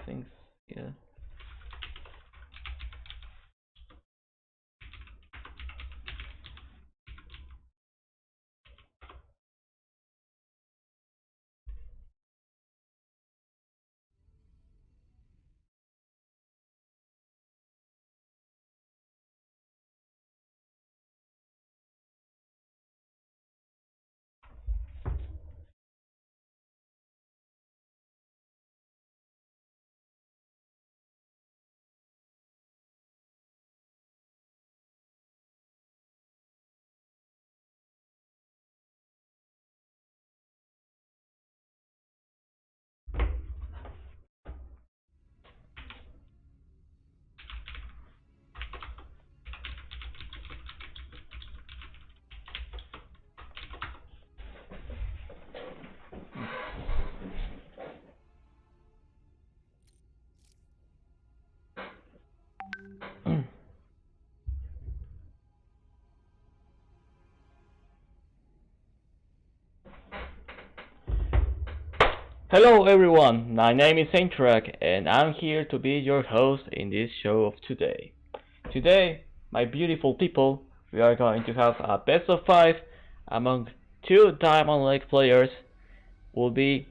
things. Yeah. Hello everyone, my name is Saintrak and I'm here to be your host in this show of today. Today, my beautiful people, we are going to have a best of 5 among two Diamond League players who will be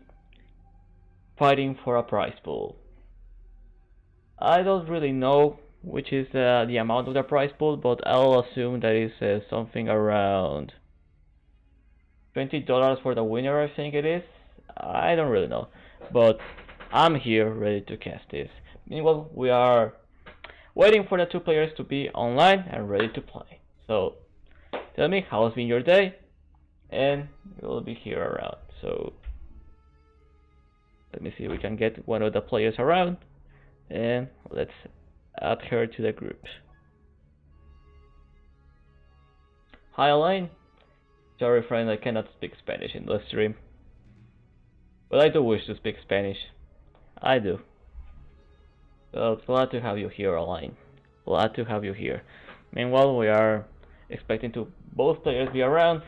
fighting for a prize pool. I don't really know which is the amount of the prize pool, but I'll assume that is something around $20 for the winner, I think it is. I don't really know, but I'm here ready to cast this. Meanwhile, we are waiting for the two players to be online and ready to play. So, tell me how's been your day, and we'll be here around. So, let me see if we can get one of the players around, and let's add her to the group. Hi, Elaine. Sorry, friend, I cannot speak Spanish in the stream. But I do wish to speak Spanish. I do. Well, glad to have you here, Elaine. Glad to have you here. Meanwhile, we are expecting to both players be around.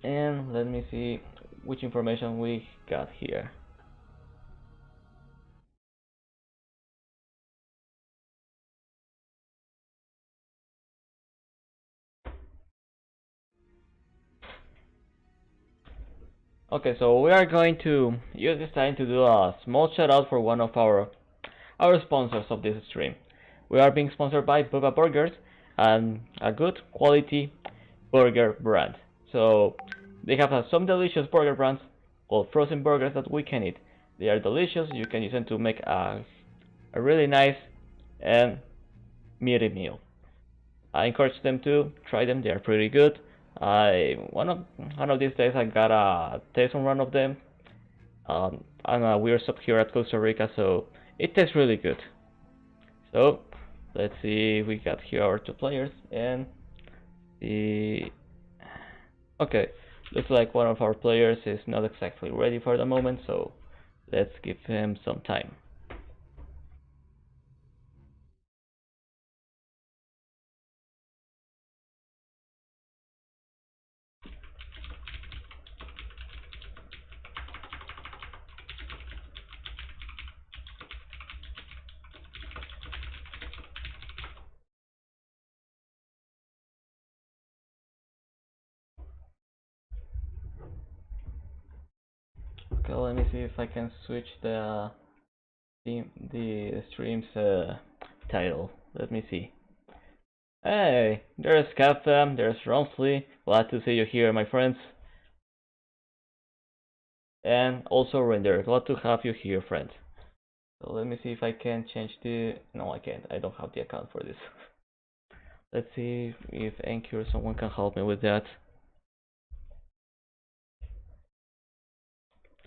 And let me see which information we got here. Okay, so we are going to use this time to do a small shout out for one of our sponsors of this stream. We are being sponsored by Bo5 Burgers and a good quality burger brand. So they have some delicious burger brands called frozen burgers that we can eat. They are delicious. You can use them to make a really nice and meaty meal. I encourage them to try them. They are pretty good. One of these days I got a taste on one of them. And we're sub here at Costa Rica, so it tastes really good. So let's see, we got here our two players and the okay, looks like one of our players is not exactly ready for the moment, so let's give him some time. Okay, let me see if I can switch the stream's title. Let me see. Hey, there's Captain, there's Ronsley. Glad to see you here, my friends. And also Render. Glad to have you here, friend. So let me see if I can change the... No, I can't. I don't have the account for this. Let's see if Anchor, someone can help me with that.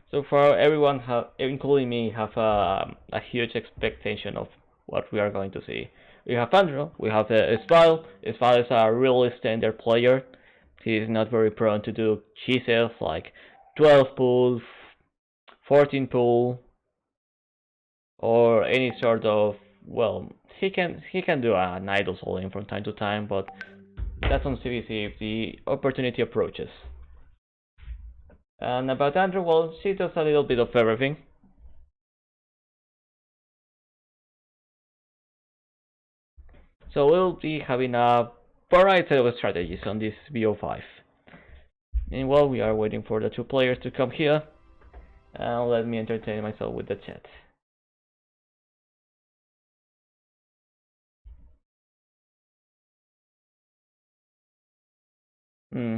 So far, everyone, including me, have a huge expectation of what we are going to see. We have Andru, we have Svile. Svile is a really standard player. He is not very prone to do cheeses like 12 pull, 14 pull, or any sort of, well, he can do an idle soling from time to time, but that's on CVC if the opportunity approaches. And about Andru, well, she does a little bit of everything. So we'll be having a variety of strategies on this Bo5. Meanwhile, we are waiting for the two players to come here, and let me entertain myself with the chat. Hmm.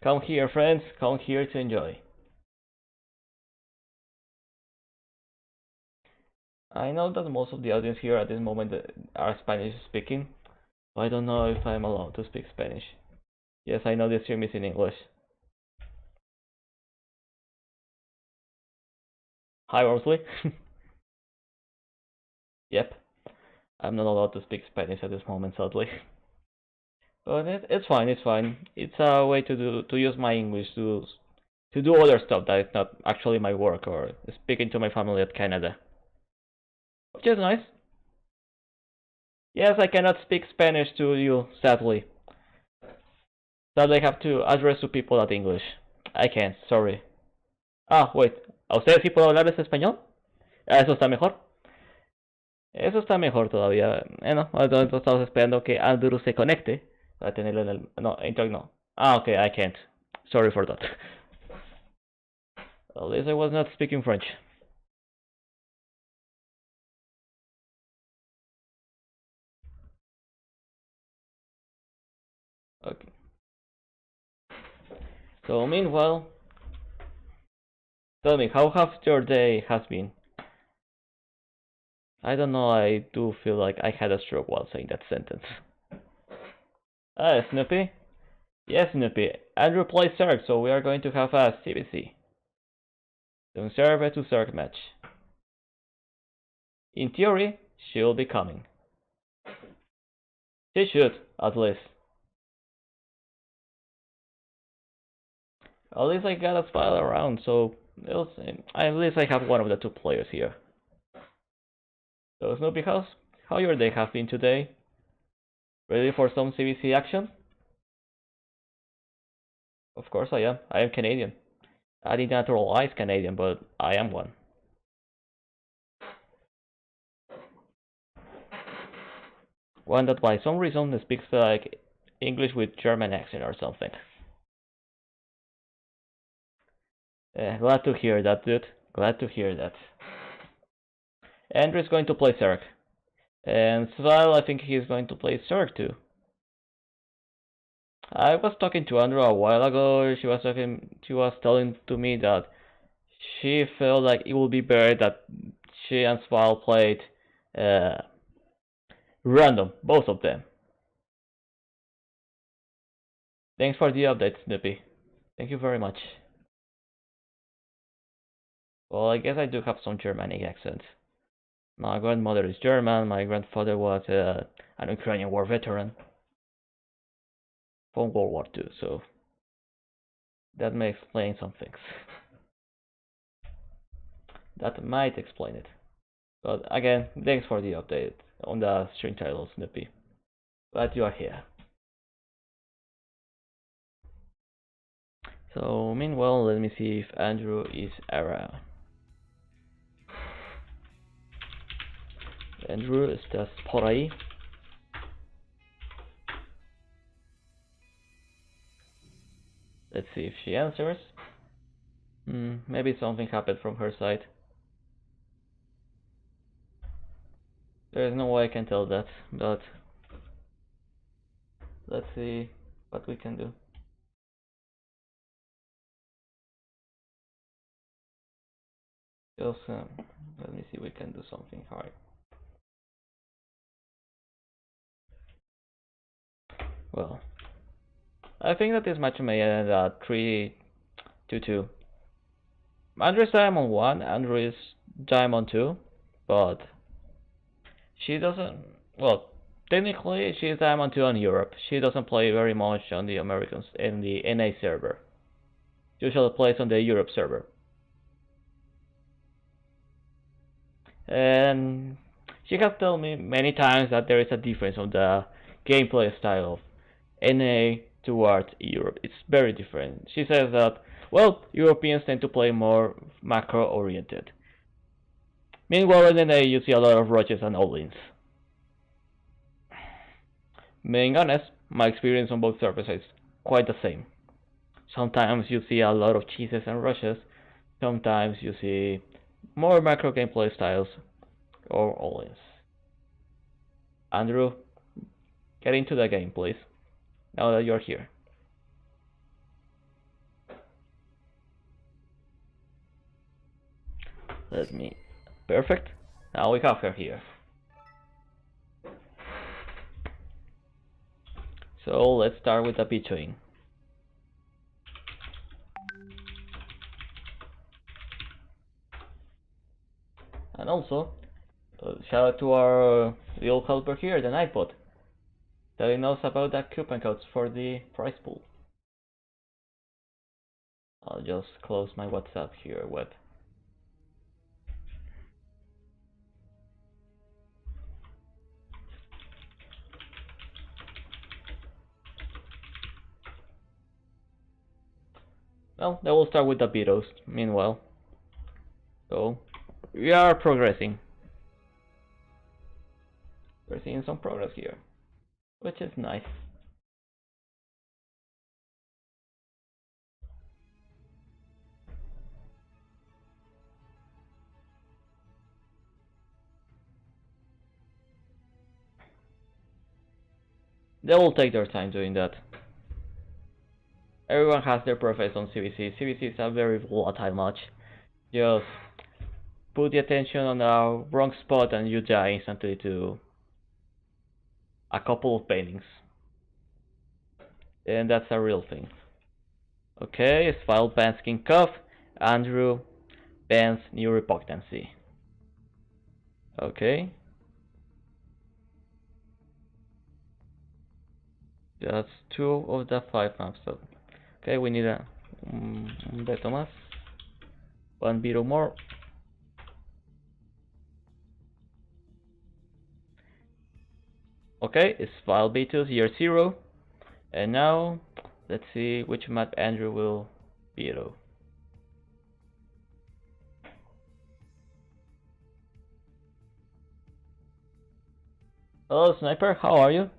Come here, friends. Come here to enjoy. I know that most of the audience here at this moment are Spanish speaking, but I don't know if I'm allowed to speak Spanish. Yes, I know the stream is in English. Hi, Worsley. Yep, I'm not allowed to speak Spanish at this moment, sadly. But it's fine. It's fine. It's a way to use my English to do other stuff that is not actually my work or speaking to my family at Canada, which is nice. Yes, I cannot speak Spanish to you, sadly. Sadly, I have to address to people at English. I can't. Sorry. Ah, wait. ¿A ustedes sí puedo hablarles español? Eso está mejor. Eso está mejor todavía. Bueno, entonces estamos esperando que Andru se conecte para tenerlo en el... No, intro no. Ah, okay, I can't. Sorry for that. At least I was not speaking French. Okay. So meanwhile, tell me, how have your day has been? I don't know, I do feel like I had a stroke while saying that sentence. Ah, Snoopy? Yes, Snoopy. Andru plays Zerg, so we are going to have a CBC. Doing server to Zerg match. In theory, she'll be coming. She should, at least. At least I got a Svile around, so at least I have one of the two players here. So Snoopy House, how your day have been today? Ready for some CBC action? Of course I am. I am Canadian. I did naturalize Canadian, but I am one. One that by some reason speaks like English with German accent or something. Glad to hear that, dude. Glad to hear that. Andrew is going to play Zerg. And Svile, I think he's going to play Zerg too. I was talking to Andrew a while ago. She was telling to me that she felt like it would be better that she and Svile played random, both of them. Thanks for the update, Snoopy. Thank you very much. Well, I guess I do have some Germanic accent. My grandmother is German, my grandfather was an Ukrainian war veteran from World War II, so that may explain some things. That might explain it. But again, thanks for the update on the stream title, Snoopy. Glad you are here. So meanwhile, let me see if Andrew is around. Andrew, estás por ahí? Let's see if she answers. Maybe something happened from her side. There is no way I can tell that, but let's see what we can do. Just let me see if we can do something hard. Well, I think that this match may end at 3-2. Andrew is Diamond 1, Andrew is Diamond 2, but she doesn't, well, technically she is Diamond 2 on Europe. She doesn't play very much on the Americans in the NA server. She usually plays on the Europe server. And she has told me many times that there is a difference on the gameplay style of NA towards Europe. It's very different. She says that Well, Europeans tend to play more macro-oriented. Meanwhile, in NA you see a lot of rushes and all-ins. Being honest, my experience on both surfaces is quite the same. Sometimes you see a lot of cheeses and rushes, sometimes you see more macro gameplay styles or all-ins. Andrew, get into the game, please, now that you're here. Let me... Perfect. Now we have her here. So let's start with the between. And also, shout out to our little helper here, the Nightbot, that he knows about the coupon codes for the prize pool. I'll just close my WhatsApp here, web. Well, then we'll start with the Beatles, meanwhile. So, we are progressing. We're seeing some progress here, which is nice. They will take their time doing that. Everyone has their preference on CVC. CVC is a very volatile match. Just put the attention on the wrong spot and you die instantly to a couple of paintings. And that's a real thing. Okay, Svile bans King Cuff. Andru bans New Repugnancy. Okay. That's 2 of the 5 maps. So, okay, we need a beto más. 1 beetle more. Okay, it's Svile beetles year 0. And now, let's see which map Andrew will beetle. Hello, Sniper, how are you?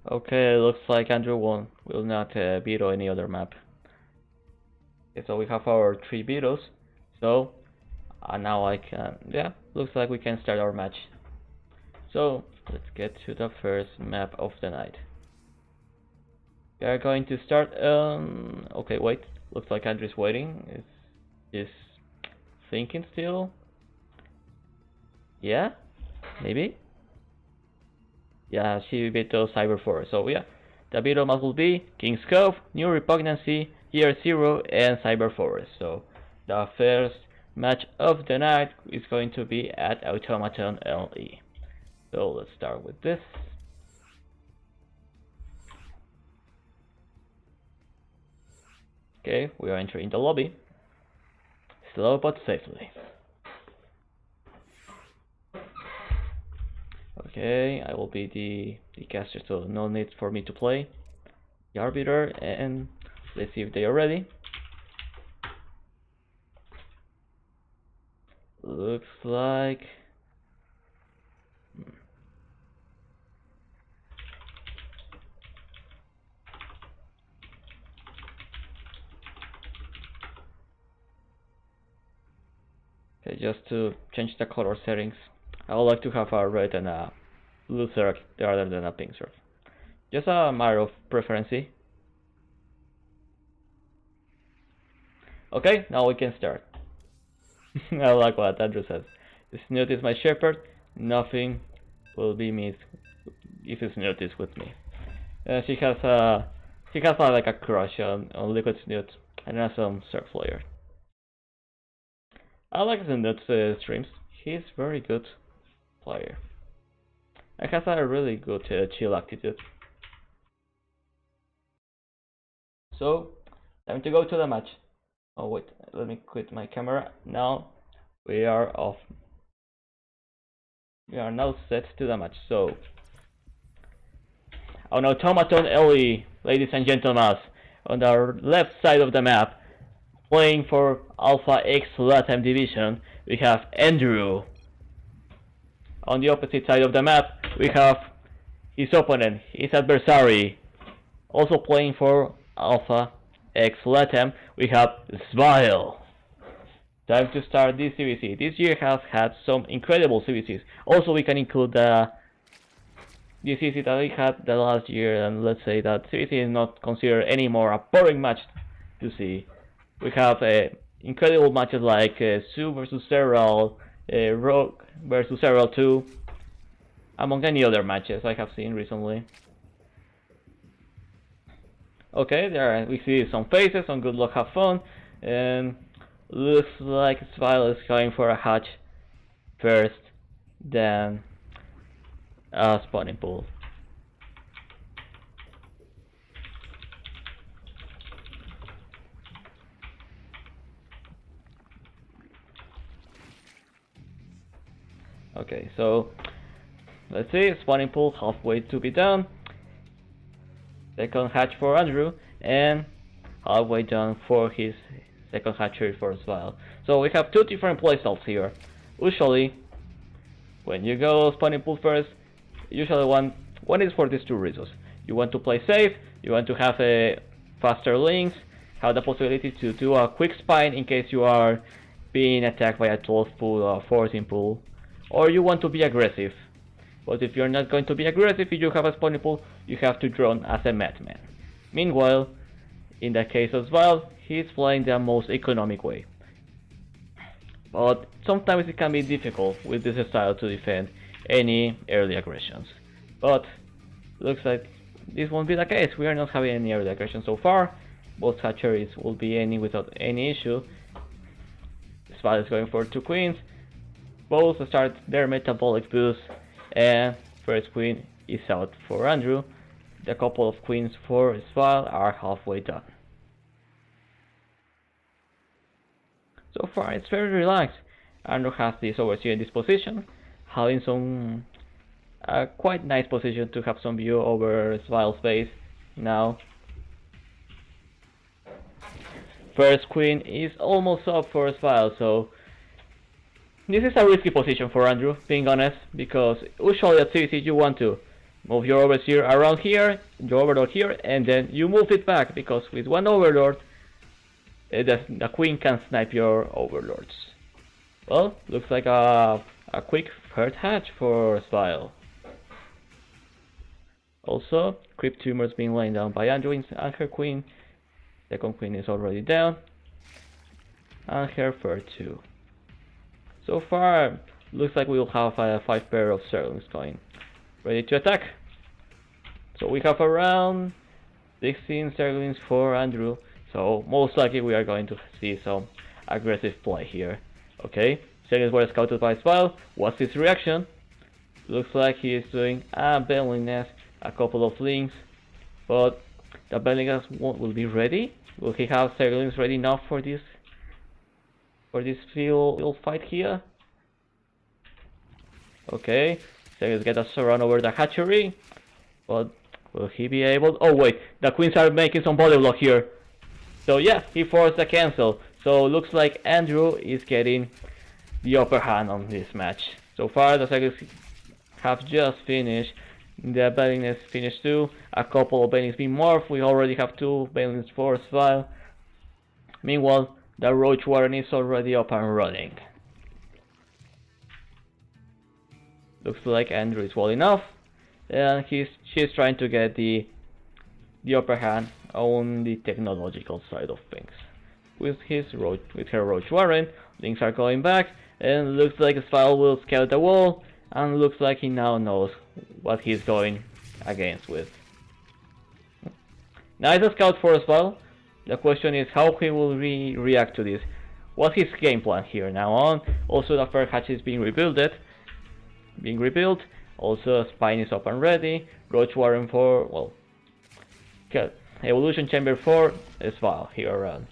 Okay, looks like Andrew will not beetle any other map. Okay, so we have our 3 beetles. So now I can, yeah, looks like we can start our match. So let's get to the first map of the night. We are going to start. Okay, wait. Looks like Andrew's waiting. Is thinking still? Yeah, maybe. Yeah, she beetle Cyber 4. So yeah, the beetle map will be King's Cove, New Repugnancy, Year 0, and Cyber Forest. So the first match of the night is going to be at Automaton LE. So let's start with this. Okay, we are entering the lobby. Slow but safely. Okay, I will be the caster, so no need for me to play the arbiter, and let's see if they are ready. Looks like... Okay, just to change the color settings, I would like to have a red and a blue circle rather than a pink circle. Just a matter of preference. Okay, now we can start. I like what Andrew says. Snoot is my shepherd, nothing will be missed if Snoot is with me. She has like a crush on Liquid Snoot and has some Surf Flare. I like Zenut's streams. He's very good player. And has a really good chill attitude. So, time to go to the match. Oh wait, let me quit my camera. Now we are off. We are now set to the match. So, on Automaton Ellie, ladies and gentlemen, on our left side of the map, playing for Alpha X Latam Division, we have Andru. On the opposite side of the map, we have his opponent, his adversary, also playing for Alpha X Latam, we have Svile. Time to start this CVC. This year has had some incredible CVCs. Also, we can include the CVC that we had the last year, and let's say that CVC is not considered anymore a boring match to see. We have incredible matches like Sue versus Serral, Rogue versus Serral 2, among any other matches I have seen recently. Okay, there we see some faces, some good luck, have fun, and looks like Svile is going for a hatch first, then a spawning pool. Okay, so let's see, spawning pool halfway to be done. Second hatch for Andru, and halfway done for his second hatchery for Svile. So we have two different playstyles here. Usually, when you go spawning pool first, usually one is for these two reasons. You want to play safe, you want to have a faster links, have the possibility to do a quick spine in case you are being attacked by a 12 pool or 14 pool, or you want to be aggressive. But if you're not going to be aggressive, if you have a spawning pool, you have to drone as a madman. Meanwhile, in the case of Svile, he's playing the most economic way. But sometimes it can be difficult with this style to defend any early aggressions. But looks like this won't be the case. We are not having any early aggression so far. Both hatcheries will be ending without any issue. Svile is going for two queens. Both start their metabolic boost, and first queen is out for Andru. The couple of queens for Svile are halfway done. So far it's very relaxed. Andru has this overseer in this position, having some quite nice position to have some view over Svile's base now. First queen is almost up for Svile, so this is a risky position for Andru, being honest, because usually at CVC you want to move your overseer around here, your overlord here, and then you move it back, because with one overlord, the queen can snipe your overlords. Well, looks like a quick third hatch for Svile. Also, creep tumors being laid down by Andru and her queen. Second queen is already down, and her third too. So far, looks like we will have a 5 pair of Zerglings going, ready to attack. So we have around 16 Zerglings for Andru, so most likely we are going to see some aggressive play here. Okay, Zerglings were scouted by Svile. What's his reaction? Looks like he is doing a Baneling Nest, a couple of links, but the Baneling Nest will be ready. Will he have Zerglings ready enough for this field fight here? Okay, Zerglings get a surround over the hatchery, but will he be able? Oh wait, the queens are making some body block here. So yeah, he forced a cancel. So looks like Andru is getting the upper hand on this match. So far the Zerglings have just finished. The Banelings finished too. A couple of Banelings being morphed. We already have 2 Banelings for Svile. Meanwhile, the Roach Warren is already up and running. Looks like Andru is well enough, and she's trying to get the upper hand on the technological side of things. With her Roach Warren, links are going back, and looks like Svile will scout the wall, and looks like he now knows what he's going against with. Nice scout for Svile. The question is how he will react to this. what's his game plan here now on. Also, the first hatch is being rebuilt. Also, Spine is up and ready. Roach Warren 4, well, Evolution Chamber 4 is Svile here around.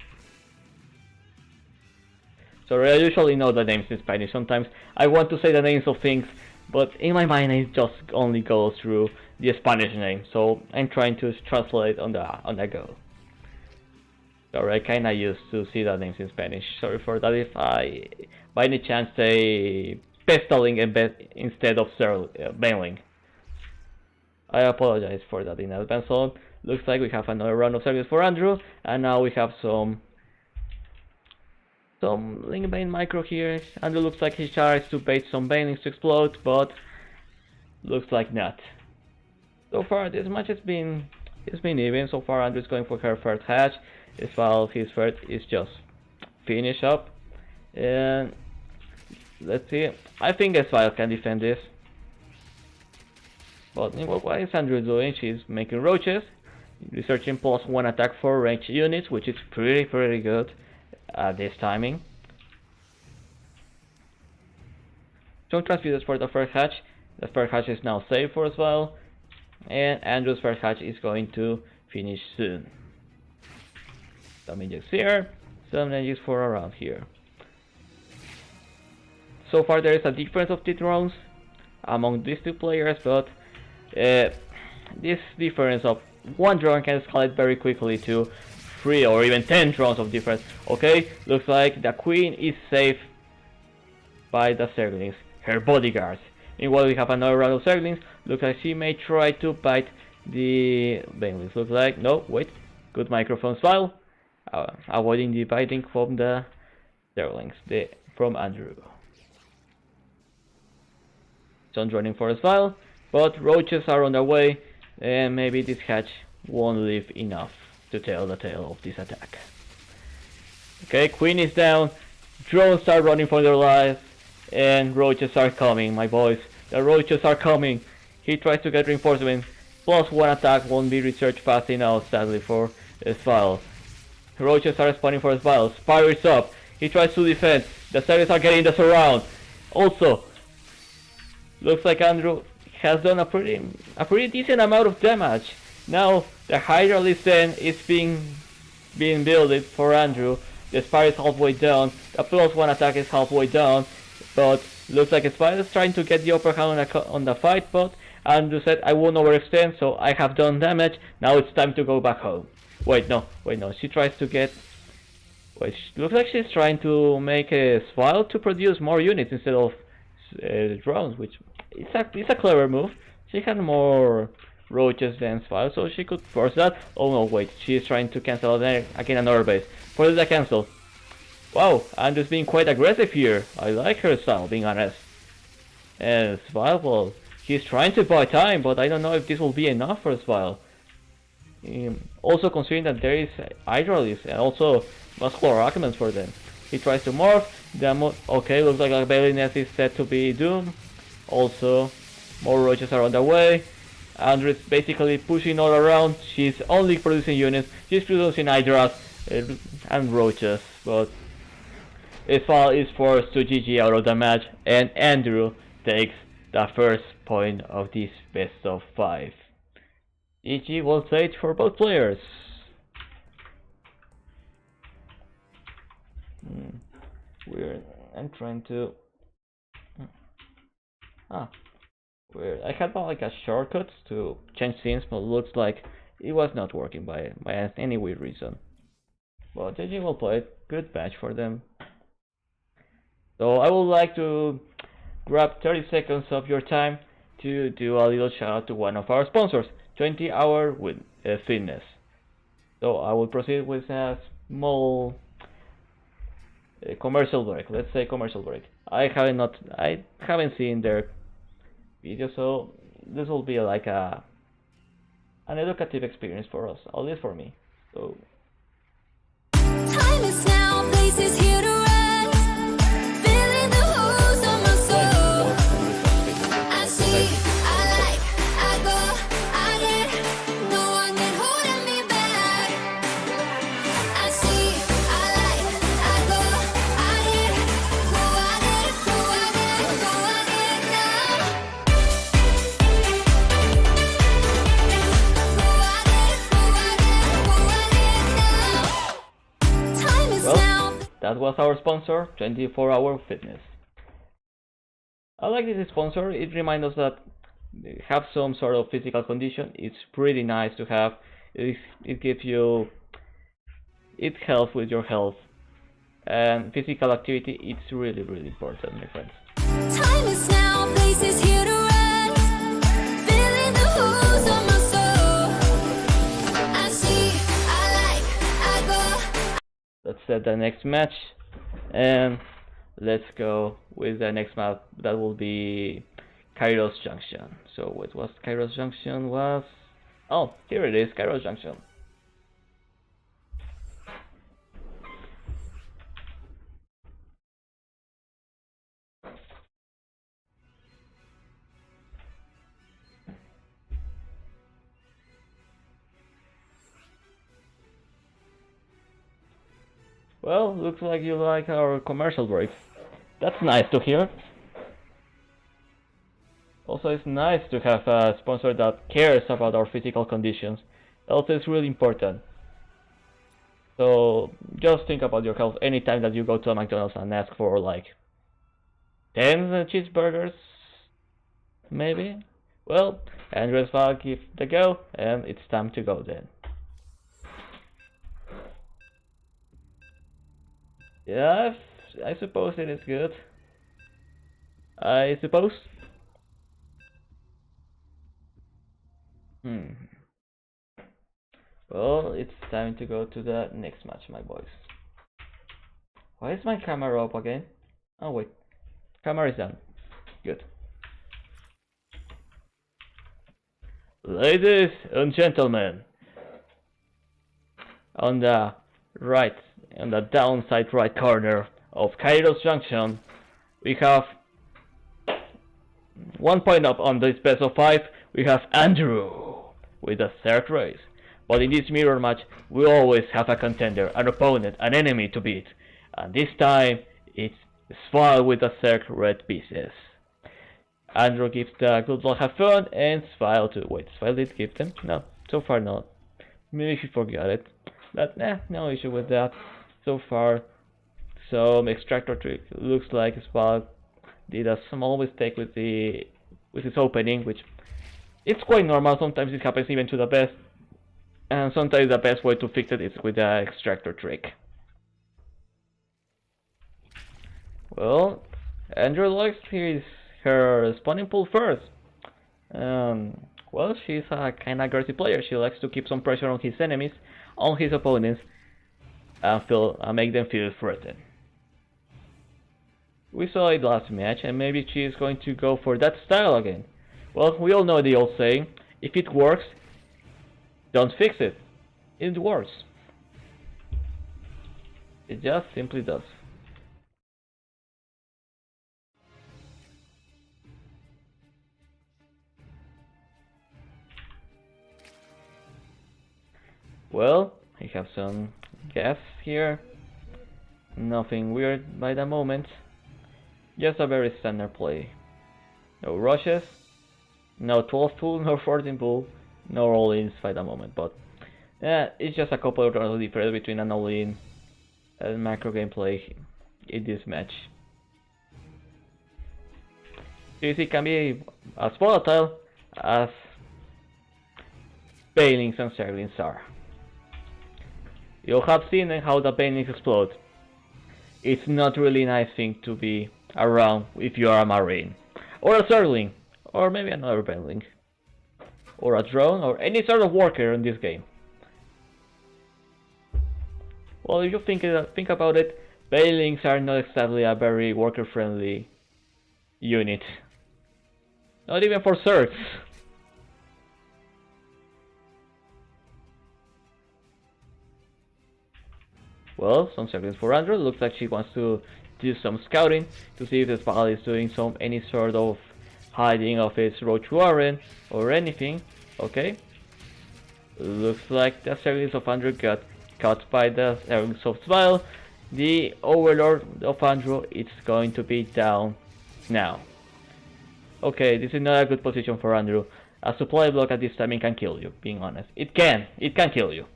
So I usually know the names in Spanish. Sometimes I want to say the names of things, but in my mind it just only goes through the Spanish name. So I'm trying to translate on the go. So I kinda used to see the names in Spanish. Sorry for that if I by any chance say Pestaling instead of Bailing. I apologize for that in advance. So looks like we have another round of service for Andru, and now we have some Link Bane micro here. Andru looks like he tries to bait some Banelings to explode, but looks like not. So far this match has been even. So far Andru is going for her first hatch, while his first is just finish up. And let's see. I think Svile can defend this. But what is Andru doing? She's making roaches, researching +1 attack for ranged units, which is pretty good at this timing. Some transfusers for the first hatch. The first hatch is now safe for Svile, and Andru's first hatch is going to finish soon. Some injects here, some injects for around here. So far there is a difference of 10 rounds among these two players, but this difference of 1 drone can escalate very quickly to 3 or even 10 drones of difference. Okay, looks like the queen is safe by the Zerglings, her bodyguards. Meanwhile we have another round of Zerglings. Looks like she may try to bite the Banelings. Looks like, no, wait, good microphone Svile, avoiding the biting from the Zerglings, from Andru. Sun's running for Svile, but roaches are on their way, and maybe this hatch won't live enough to tell the tale of this attack. Okay, queen is down, drones start running for their lives, and roaches are coming, my boys. The roaches are coming. He tries to get reinforcement. +1 attack won't be researched fast enough, sadly, for Svile. Roaches are spawning for Svile. Spire is up. He tries to defend. The Zerglings are getting the surround. Also, looks like Andru has done a pretty decent amount of damage. Now the Hydra Listen is being built for Andru. The Spire is halfway down. The +1 attack is halfway down. But looks like Spire is trying to get the upper hand on the fight. But Andru said, I won't overextend, so I have done damage. Now it's time to go back home. Wait, no. She tries to get. Wait, looks like she's trying to make a Svile to produce more units instead of drones, which it's a clever move. She had more roaches than Svile, so she could force that. Oh no, wait, she's trying to cancel again another base. For the cancel. Wow, Andru's being quite aggressive here. I like her style, being honest. And Svile, well, he's trying to buy time, but I don't know if this will be enough for Svile. Also considering that there is Hydralis and also muscular arguments for them. He tries to morph. Okay, looks like a Bailey Nest is set to be doomed. Also, more roaches are on the way. Andru is basically pushing all around. She's only producing units. She's producing Hydras and roaches, but Svile is forced to GG out of the match, and Andru takes the first point of this best of 5. GG will say it for both players. Weird. I'm trying to. Weird. I had like a shortcut to change scenes, but it looks like it was not working by any weird reason. But GG will play it. Good match for them. So I would like to grab 30 seconds of your time to do a little shout out to one of our sponsors, 20 Hour with Fitness. So I will proceed with a small commercial break. Let's say commercial break. I haven't seen their video, so this will be like an educative experience for us, at least for me. So time is now, place is here to rest. Feeling the holes on my soul. I see, I like, I go, I get. No one can hold me back. I see, I like, I go, I that was our sponsor, 24-Hour Fitness. I like this sponsor. It reminds us that have some sort of physical condition. It's pretty nice to have. It gives you, it helps with your health, and physical activity. It's really important, my friends. Time is now, place is here to rest. Feeling the holes on my soul. I see, I like, I go. Let's set the next match, and let's go with the next map. That will be Kairos Junction. So what was Kairos Junction was? Oh, here it is, Kairos Junction. Well, looks like you like our commercial breaks. That's nice to hear. Also, it's nice to have a sponsor that cares about our physical conditions. Also, it's really important. So, just think about your health anytime that you go to a McDonald's and ask for like 10 cheeseburgers, maybe? Well, Andru's will give the go, and it's time to go then. Yeah, I suppose it is good. I suppose. Well, it's time to go to the next match, my boys. Why is my camera up again? Oh wait, camera is down. Good. Ladies and gentlemen, on the right, on the downside right corner of Kairos Junction, we have 1 point up on this best of 5. We have Andru with the third race. But in this mirror match, we always have a contender, an opponent, an enemy to beat. And this time, it's Svile with the third red pieces. Andru gives the good luck, have fun, and Svile too. Wait, Svile did give them? No, so far not. Maybe she forgot it. But no issue with that. So far, some extractor trick. Looks like Svile did a small mistake with his opening, which it's quite normal. Sometimes it happens even to the best. And sometimes the best way to fix it is with the extractor trick. Well, Andru likes her spawning pool first. Well, she's a kinda aggressive player. She likes to keep some pressure on his enemies, on his opponents, and make them feel threatened. We saw it last match, and maybe she is going to go for that style again. Well, we all know the old saying, if it works, don't fix it. It works. It just simply does. Well, I have some gas here. Nothing weird by the moment. Just a very standard play. No rushes, no 12 pull, no 14 pull, no all-ins by the moment, but it's just a couple of rounds difference between an all-in and macro gameplay in this match. CC can be as volatile as Banelings and Zerglings are. You have seen how the Banelings explode. It's not really a nice thing to be around if you are a Marine, or a Zergling, or maybe another Baneling, or a drone, or any sort of worker in this game. Well, if you think about it, Banelings are not exactly a very worker-friendly unit. Not even for Zergs. Well, some Zerglings for Andru. Looks like she wants to do some scouting to see if the Svile is doing any sort of hiding of his roach warren or anything. Okay. Looks like the Zerglings of Andru got caught by the Zerglings of Svile. The Overlord of Andru is going to be down now. Okay, this is not a good position for Andru. A supply block at this timing can kill you, being honest. It can kill you.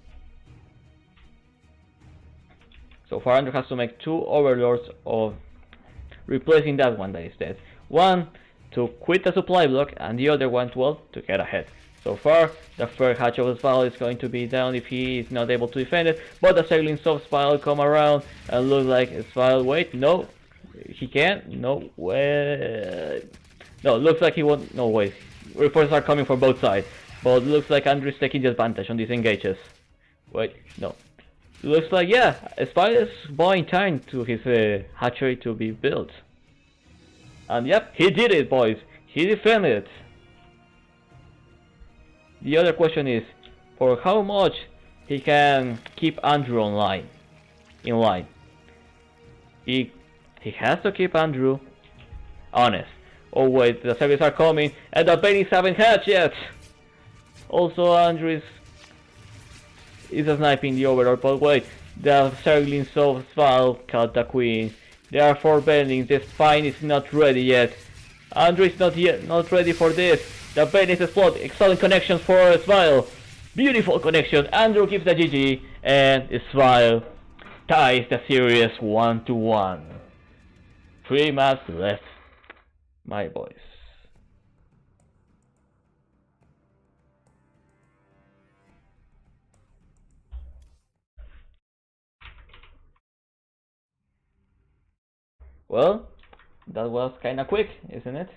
So far Andrew has to make 2 overlords of replacing that one that is dead. One to quit the supply block and the other one, well, to get ahead. So far, the first hatch of Svile is going to be down if he is not able to defend it, but the sailings of Svile come around and look like Svile, wait, no, he can't, no, wait, no, looks like he won't, no, wait, reports are coming from both sides, but looks like Andrew is taking the advantage on these engages. Wait, no. Looks like, yeah, Svile is buying time to his hatchery to be built. And yep, he did it, boys. He defended it. The other question is, for how much he can keep Andrew in line. He has to keep Andrew honest. Oh wait, the services are coming, and the babies haven't hatched yet. Also, Andrew is sniping the overlord, but wait, the Zerglings of Svile caught the queen. There are 4 bendings, the spine is not ready yet. Andrew is not ready for this. The bendings explode, excellent connections for Svile. Beautiful connection, Andrew gives the GG, and Svile ties the series 1-1. 3 maps left, my boys. Well, that was kinda quick, isn't it?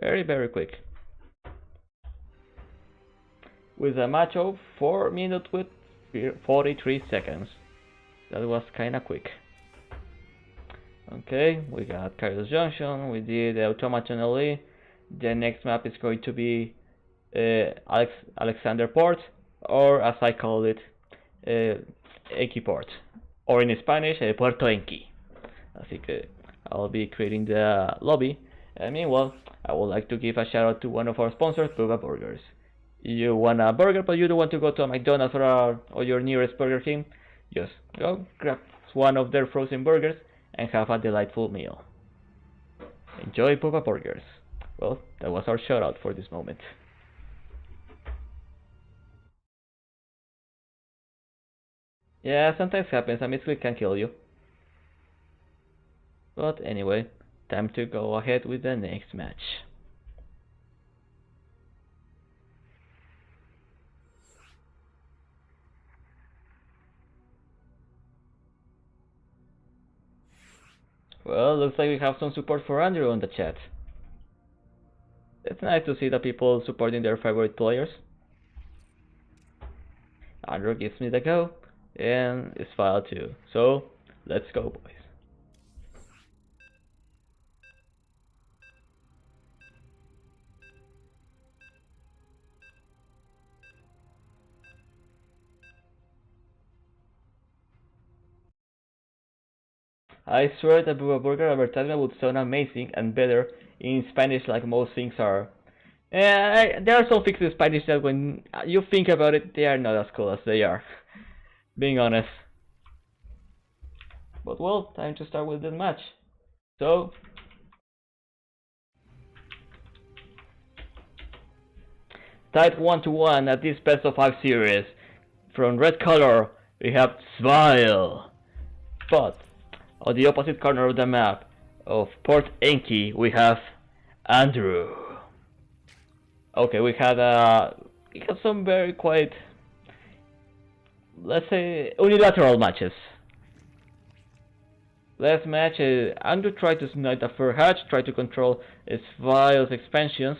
Very, very quick. With a match of 4 minutes with 43 seconds. That was kinda quick. Okay, we got Carlos Junction, we did Automaton LE. The next map is going to be Alexander Port, or as I call it, Enki Port. Or in Spanish, Puerto Enki. Así que I'll be creating the lobby. And meanwhile, I would like to give a shout out to one of our sponsors, Bo5 Burgers. You want a burger but you don't want to go to a McDonald's or your nearest Burger King? Just go grab one of their frozen burgers and have a delightful meal. Enjoy Bo5 Burgers. Well, that was our shout out for this moment. Yeah, sometimes happens, a misclick can kill you. But anyway, time to go ahead with the next match. Well, looks like we have some support for Andrew on the chat. It's nice to see the people supporting their favorite players. Andrew gives me the go, and it's Svile too. So, let's go, boys. I swear the Bo5 Burger advertisement would sound amazing and better in Spanish like most things are. There are some things in Spanish that when you think about it, they are not as cool as they are. Being honest. But well, time to start with the match. So, tied 1-1 at this best of 5 series. From red color, we have Svile. But on the opposite corner of the map of Port Enki, we have Andrew. Okay, we had some very quite, let's say, unilateral matches. Last match, Andrew tried to snipe the first hatch, tried to control Svile's expansions.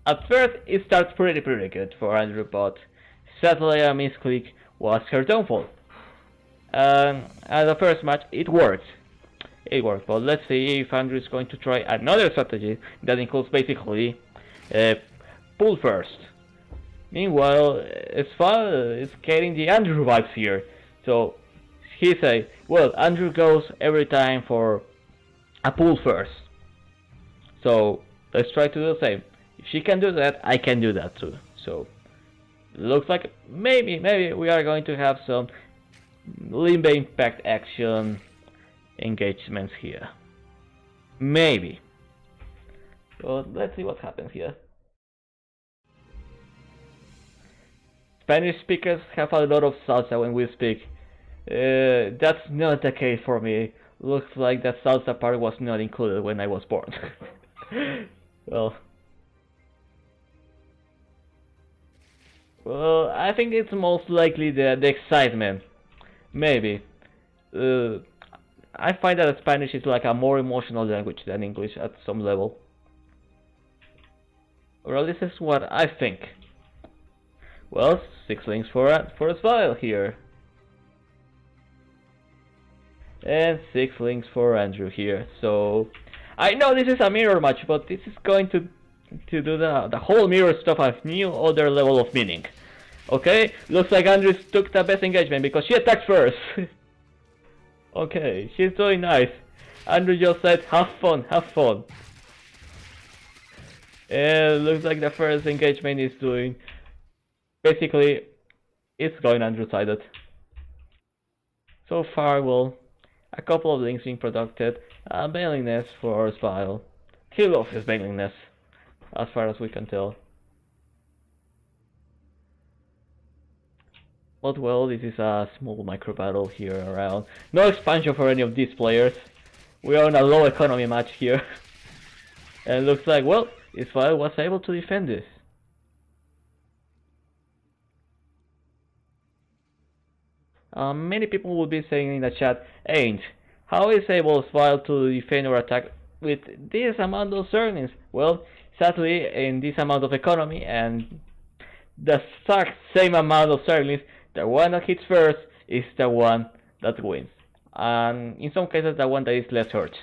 At first, it starts pretty good for Andrew, but sadly a misclick was her downfall. At the first match, it worked. But let's see if Andrew is going to try another strategy that includes basically pull first. Meanwhile, Svile is getting the Andrew vibes here. So he say, well, Andrew goes every time for a pull first. So let's try to do the same. If she can do that, I can do that too. So looks like maybe we are going to have some limbo impact action engagements here. Maybe. Well, let's see what happens here. Spanish speakers have a lot of salsa when we speak. That's not the case for me. Looks like that salsa part was not included when I was born. well, well, I think it's most likely the excitement. Maybe. Uh, I find that Spanish is like a more emotional language than English at some level. Well, this is what I think. Well, 6 links for Svile here. And 6 links for Andrew here. So, I know this is a mirror match, but this is going to do the whole mirror stuff a new other level of meaning. Okay, looks like Andrew took the best engagement because she attacked first. Okay, she's doing nice. Andrew just said, have fun, have fun. And looks like the first engagement is doing... Basically, it's going Andrew-sided. So far, well, a couple of links being produced. Bailiness for Svile. He loves his bailiness, as far as we can tell. But well, this is a small micro battle here around. No expansion for any of these players. We are on a low economy match here. And it looks like, well, Svile was able to defend this. Many people will be saying in the chat, Ain't, how is able Svile to defend or attack with this amount of earnings? Well, sadly, in this amount of economy and the exact same amount of earnings, the one that hits first is the one that wins. And in some cases, the one that is less hurt.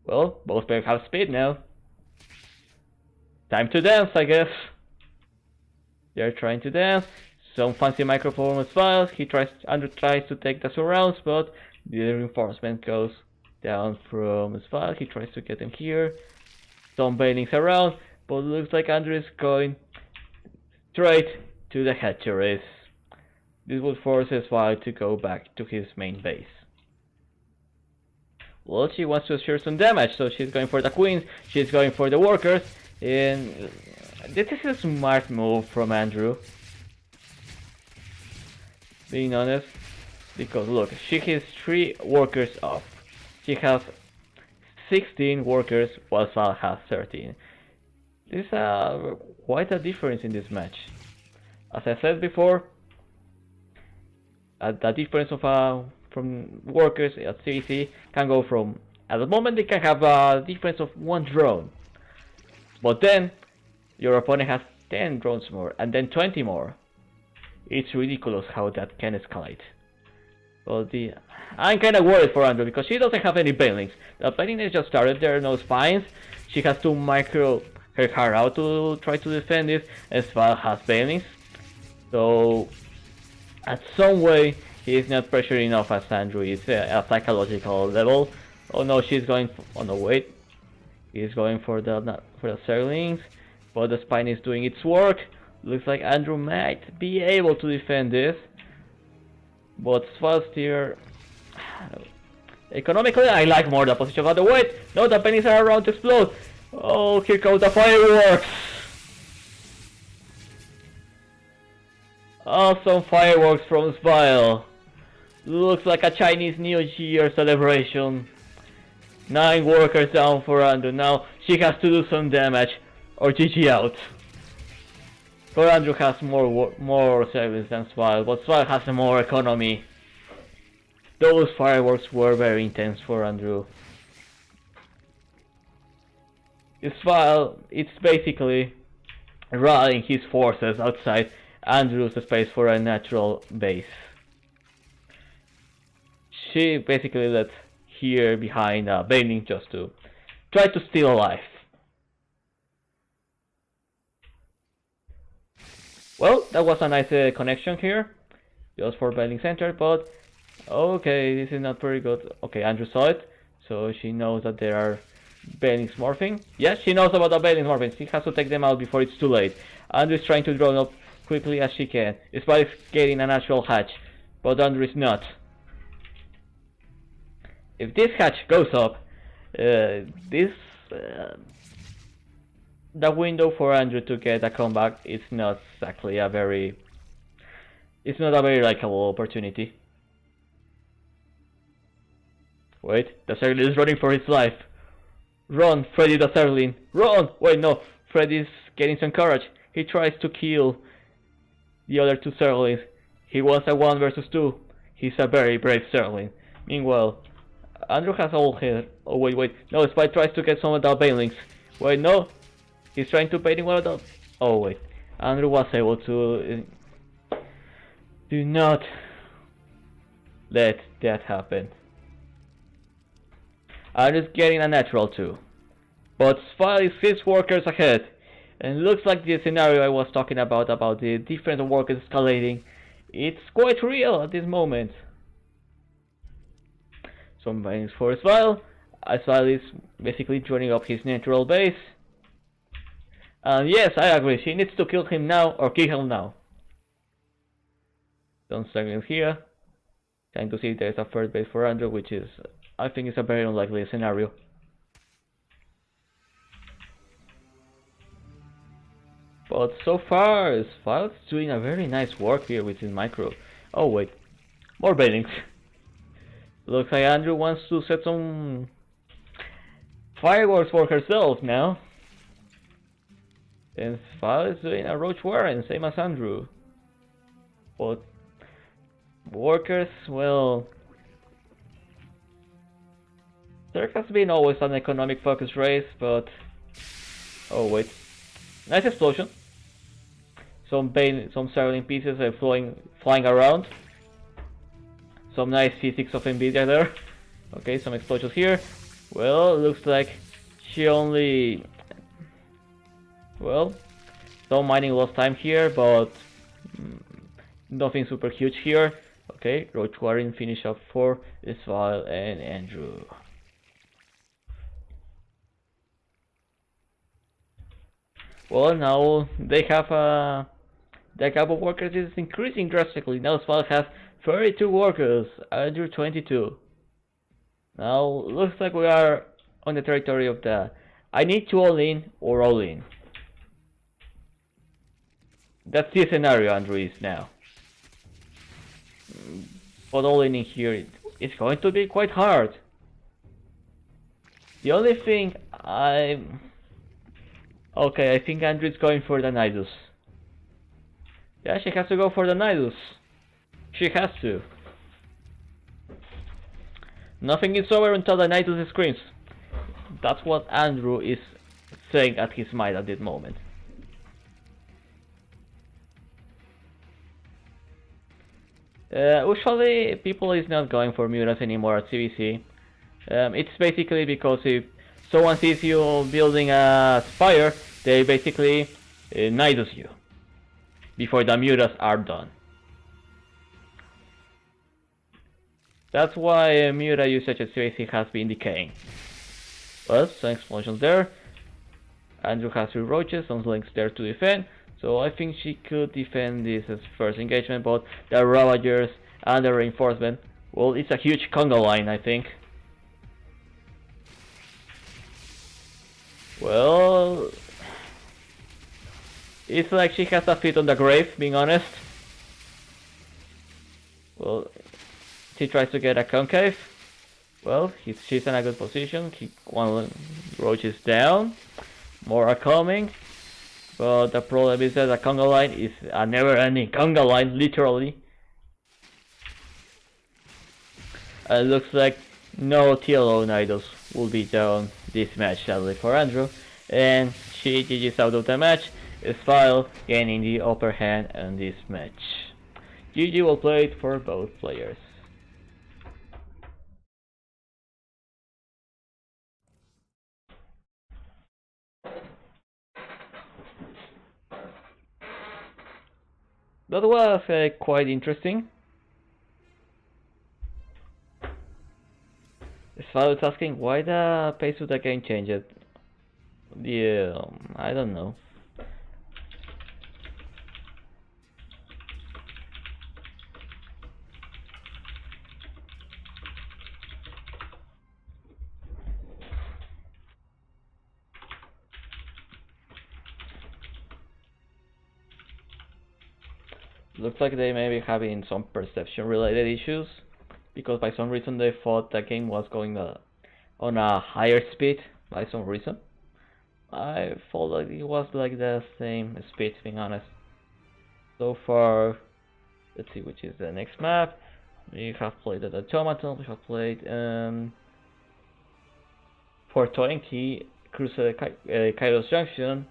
Well, both players have speed now. Time to dance, I guess. They're trying to dance. Some fancy micro performance files. Andrew tries to take the surrounds, but the reinforcement goes down from his file. He tries to get him here. Some bailings around, but it looks like Andrew is going straight to the hatcheries. This will force his file to go back to his main base. Well, she wants to assure some damage, so she's going for the queens, she's going for the workers, and this is a smart move from Andrew. Being honest, because look, she has 3 workers off. She has 16 workers while Svile has 13. This is quite a difference in this match. As I said before, the difference of from workers at CC can go from, at the moment they can have a difference of 1 drone, but then your opponent has 10 drones more and then 20 more. It's ridiculous how that can escalate. Well, I'm kind of worried for Andrew because she doesn't have any bailings. The bailing is just started, there are no spines. She has to micro her heart out to try to defend it, as Svile has bailings. So, at some way, he is not pressuring enough as Andrew is at a psychological level. Oh no, she's going. Oh no, wait. He's going for the Serlings, but the spine is doing its work. Looks like Andrew might be able to defend this, but Svile here. Economically, I like more the position of the wait. No, the pennies are around to explode. Oh, here comes the fireworks. Awesome fireworks from Svile. Looks like a Chinese New Year celebration. 9 workers down for Andrew. Now she has to do some damage or GG out. For Andrew has more service than Svile, but Svile has more economy. Those fireworks were very intense for Andrew. Svile, it's basically rallying his forces outside Andrew's space for a natural base. She basically left here behind bailing just to try to steal a life. Well, that was a nice connection here, just for bailing center, but okay, this is not very good. Okay, Andrew saw it, so she knows that there are bailings morphing. Yes, she knows about the bailings morphing. She has to take them out before it's too late. Andrew is trying to drone up quickly as she can. Despite getting a natural hatch, but Andrew is not. If this hatch goes up, the window for Andrew to get a comeback is not exactly a very It's not a very likable opportunity. Wait, the Zerglin is running for his life. Run, Freddy the Zerglin, run! Wait, no, Freddy's getting some courage. He tries to kill the other two Zerglins. He wants a 1 versus 2. He's a very brave Zerglin. Meanwhile, Andru has all his... Oh wait, no, Spy tries to get some of the Banelings. Wait, no, he's trying to bait in one of them. Oh wait, Andru was able to... Do not let that happen. Andru's getting a natural 2. But Svile is 6 workers ahead. And looks like the scenario I was talking about the different workers escalating, it's quite real at this moment. Some bangs for Svile. Svile is basically joining up his natural base. And yes, I agree, she needs to kill him now or kill him now. Don't struggle here. Trying to see if there's a first base for Andru, which is, I think, is a very unlikely scenario. But so far, Svile's doing a very nice work here with his micro. Oh wait, more Banelings. Looks like Andru wants to set some fireworks for herself now. And Svile is doing a Roach Warren, same as Andru. But workers, well, there has been always an economic focus race, but oh wait, nice explosion. Some Zerglin pieces are flying around. Some nice physics of Nvidia there. Okay, some explosions here. Well, looks like she only... Well, some mining lost time here, but nothing super huge here. Okay, Roach Warren finish up for Svile and Andru. Well, now they have the gap of workers is increasing drastically. Now Svile has 32 workers, Andru 22. Now looks like we are on the territory of the I need to all in or all in. That's the scenario Andru is now. But all in here, it's going to be quite hard. The only thing okay, I think Andru is going for the Nidus. Yeah, she has to go for the Nidus. She has to. Nothing is over until the Nidus screams. That's what Andru is saying at his mind at this moment. Usually people is not going for mutas anymore at CBC. It's basically because if someone sees you building a spire, they basically Nidus you before the mutas are done. That's why muta usage at CBC has been decaying. Well, some explosions there. Andru has 3 roaches, some links there to defend. So I think she could defend this as first engagement, but the Ravagers and the reinforcement, well, it's a huge conga line, I think. Well, it's like she has a feet on the grave, being honest. Well, she tries to get a concave. Well, she's in a good position. One roach is down. More are coming. But the problem is that the conga line is a never-ending conga line, literally. It looks like no TLO Nidus will be down this match, sadly for Andru. And she GG's out of the match. Svile gaining the upper hand in this match. GG will play it for both players. That was quite interesting. Svile is asking why the pace of the game changed. Yeah, I don't know. Looks like they may be having some perception related issues, because by some reason they thought the game was going on a higher speed by some reason. I thought like it was like the same speed, being honest. So far, let's see which is the next map. We have played the Automaton, we have played Fort Toenki, Cruise Kairos Junction,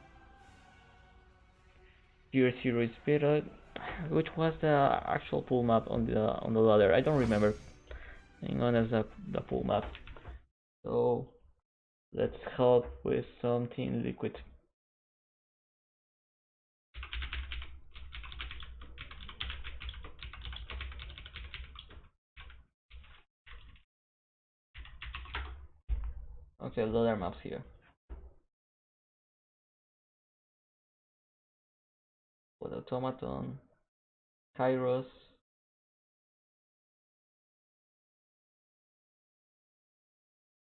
Year Zero Spirit. Which was the actual pool map on the ladder? I don't remember. Hang on, as the pool map. So let's help with something liquid. Okay, ladder maps here. With Automaton, Kairos.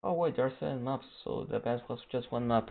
Oh wait, there are 7 maps, so the best was just one map.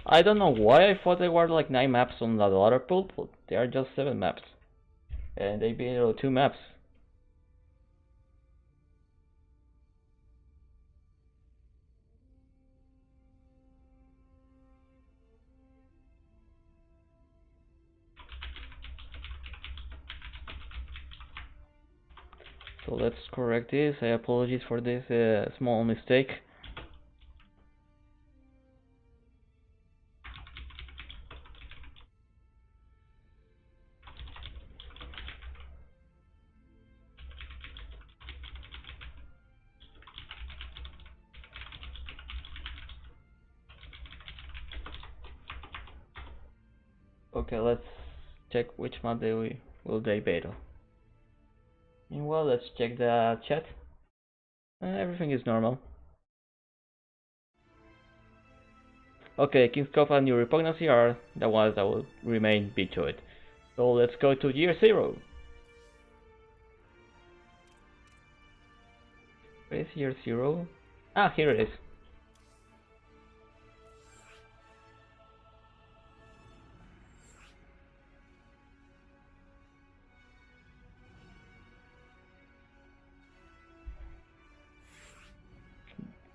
I don't know why I thought there were like 9 maps on the ladder pool, but there are just 7 maps. And they beat 2 maps. So let's correct this. I apologize for this small mistake. Okay, let's check which map will they beta. Meanwhile, let's check the chat. Everything is normal. Okay, King's Cup and New Repugnancy are the ones that will remain vetoed. So let's go to Year Zero. Where is Year Zero? Ah, here it is.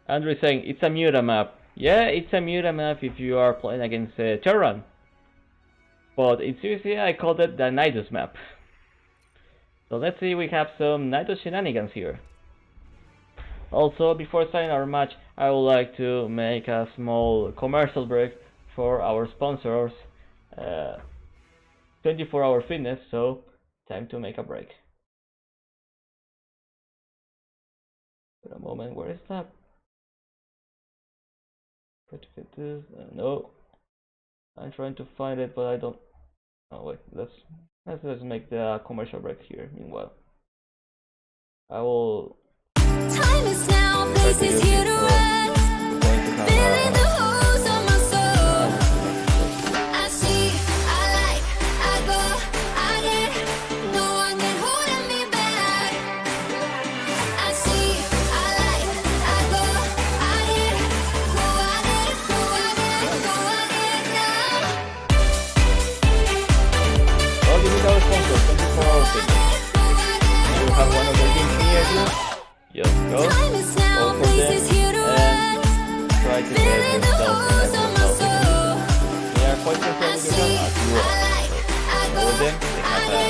Andru is saying it's a Muta map. Yeah, it's a Muta map if you are playing against Terran. But in seriously, I called it the Nidus map. So let's see, we have some Nidus shenanigans here. Also, before starting our match, I would like to make a small commercial break for our sponsors, 24-hour fitness, so time to make a break. For a moment, where is that? No, I'm trying to find it, but I don't. Oh wait, let's just make the commercial break here. Meanwhile, I will. Time is now, place is here to rest. Feeling the holes on my soul. I see, I like, I go, I get. No one can hold me back. I see, I like, I go, I get. Go, I get, go, I get, go, I get now. Oh, this is our sponsor, 24-hour fitness. We have one of the games near you. Just go, Time is now, go for place them, is here to and rest. try to get Feeling the yourself in holes a on good my healthy soul. condition. They are quite concerned with yourself as you are. So, with them, they have a.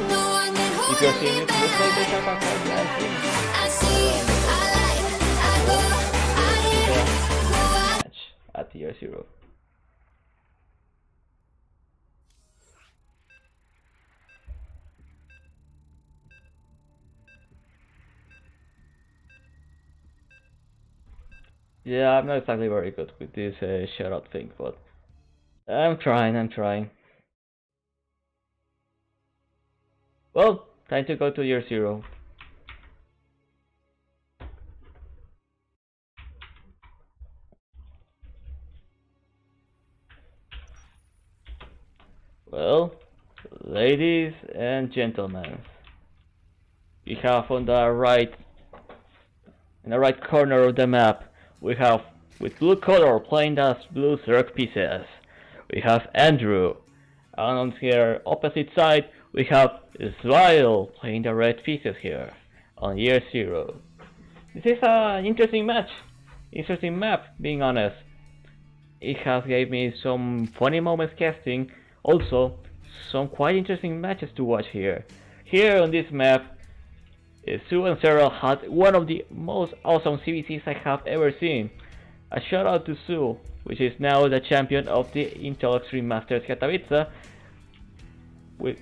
No one can If hold you're me seeing it, looks like they back. have a quite nice thing. I see, I like, I go, I get, go, I Match at Year Zero. Yeah, I'm not exactly very good with this shoutout thing, but I'm trying. Well, time to go to year 0. Well, ladies and gentlemen, we have on the right, in the right corner of the map, we have with blue color playing as blue Zerg pieces. We have Andru, and on here opposite side we have Svile playing the red pieces here on year 0. This is an interesting match, interesting map, being honest. It has gave me some funny moments casting, also some quite interesting matches to watch here. Here on this map, Sue and Sarah had one of the most awesome CVCs I have ever seen. A shout out to Sue, which is now the champion of the Intel Extreme Masters Katowice. With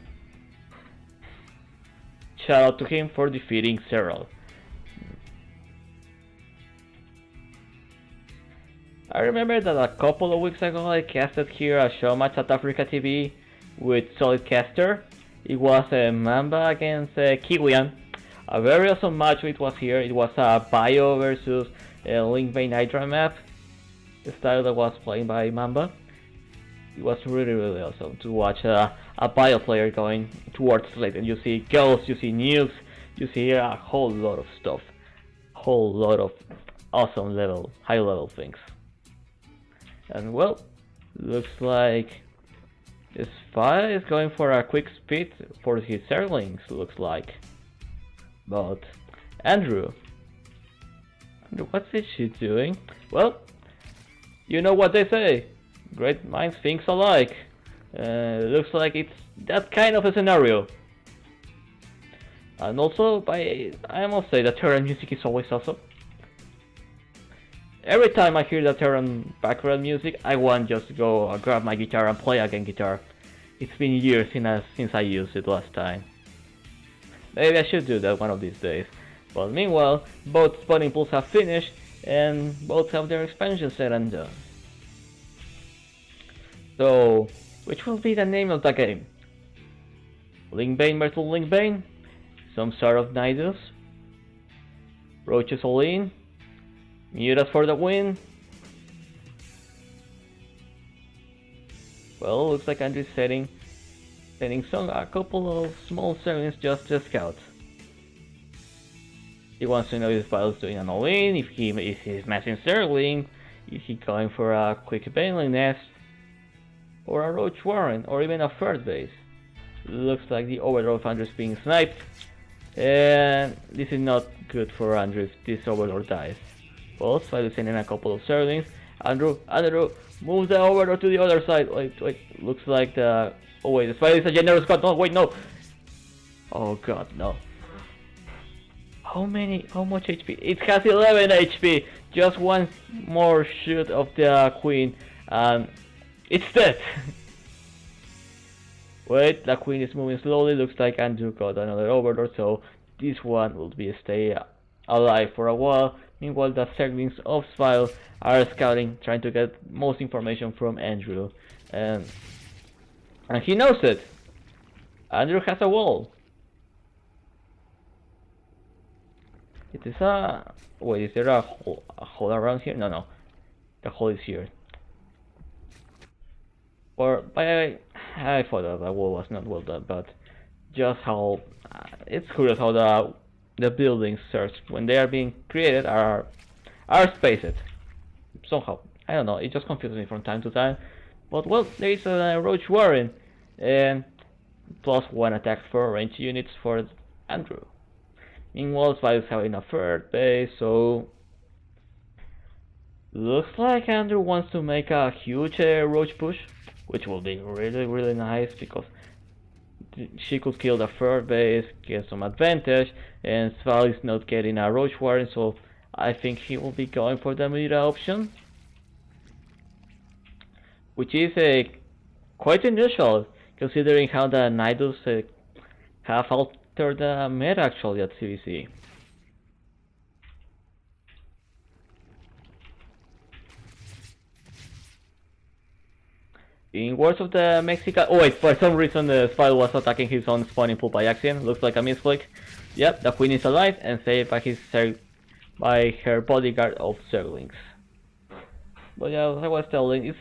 shout out to him for defeating Cyril. I remember that a couple of weeks ago I casted here a Showmatch at Africa TV with Solid Caster. It was a Mamba against Kiwian. A very awesome match it was here. It was a Bio versus Link Bane Hydra map, the style that was played by Mamba. It was really awesome to watch a Bio player going towards late, and you see ghosts, you see nukes, you see a whole lot of stuff, whole lot of awesome level, high level things. And well, looks like Svile is going for a quick speed for his Zerglings, looks like. But Andru, what's she doing? Well, you know what they say, great minds think alike. Looks like it's that kind of a scenario. And also, I must say that Terran music is always awesome. Every time I hear the Terran background music, I want just to go grab my guitar and play again guitar. It's been years since I used it last time. Maybe I should do that one of these days. But meanwhile, both spawning pools have finished, and both have their expansion set and done. So, which will be the name of the game? Linkbane versus Linkbane? Some sort of Nidus? Roaches all in? Mutas for the win? Well, looks like Andrew's sending a couple of small servants just to scout. He wants to know if Vile's doing an all-in, if he's matching Zergling, is he going for a quick Baneling nest, or a Roach Warren, or even a third base. Looks like the Overlord of Andrew's being sniped, and this is not good for Andrew if this Overlord dies. Well, Svile is sending a couple of Zerglings. Andrew, move the Overlord to the other side. Wait, looks like the... Oh wait, the Svile is a generous cut. No, wait, no. Oh god, no. How much HP? It has 11 HP. Just one more shoot of the Queen, and it's dead. Wait, the Queen is moving slowly. Looks like Andrew got another Overlord, so this one will stay alive for a while. Meanwhile, the Zerglings of Svile are scouting, trying to get most information from Andrew, and he knows it. Andrew has a wall. It is a... Wait, is there a hole around here? No, the hole is here. Or I thought that the wall was not well done, but just how it's curious how the buildings search when they are being created are spaced somehow. I don't know, it just confuses me from time to time. But well, there is a Roach Warren and +1 attack for range units for Andrew. Meanwhile, Svile is having a third base, so looks like Andrew wants to make a huge Roach push, which will be really nice because she could kill the third base, get some advantage, and Svile is not getting a Roach Warren, so I think he will be going for the meta option, which is quite unusual considering how the Nidus have altered the meta actually at CVC. In words of the Mexican... Oh wait, for some reason the Svile was attacking his own spawning pool by accident. Looks like a misclick. Yep, the queen is alive and saved by her bodyguard of Zerglings. But yeah, as I was telling, it's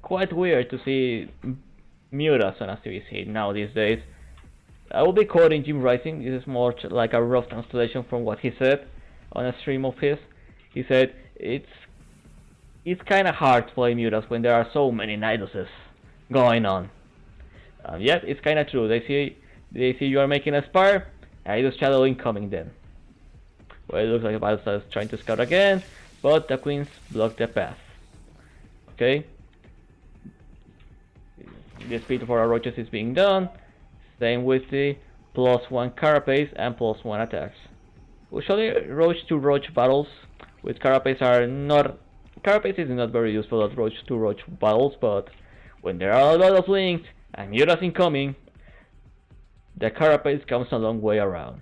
quite weird to see Mutas on a CVC now these days. I will be quoting Jim Rising. This is more like a rough translation from what he said on a stream of his. He said it's kind of hard to play Mutas when there are so many Niduses going on. Yep, it's kind of true. They see you are making a spire, Nidus Shadow incoming then. Well, it looks like Balsa is trying to scout again, but the queens block the path. Okay. The speed for our roaches is being done. Same with the +1 carapace and +1 attacks. Usually roach to roach battles with carapace are not... Carapace is not very useful at roach to roach battles, but when there are a lot of links and mutas incoming, the carapace comes a long way around.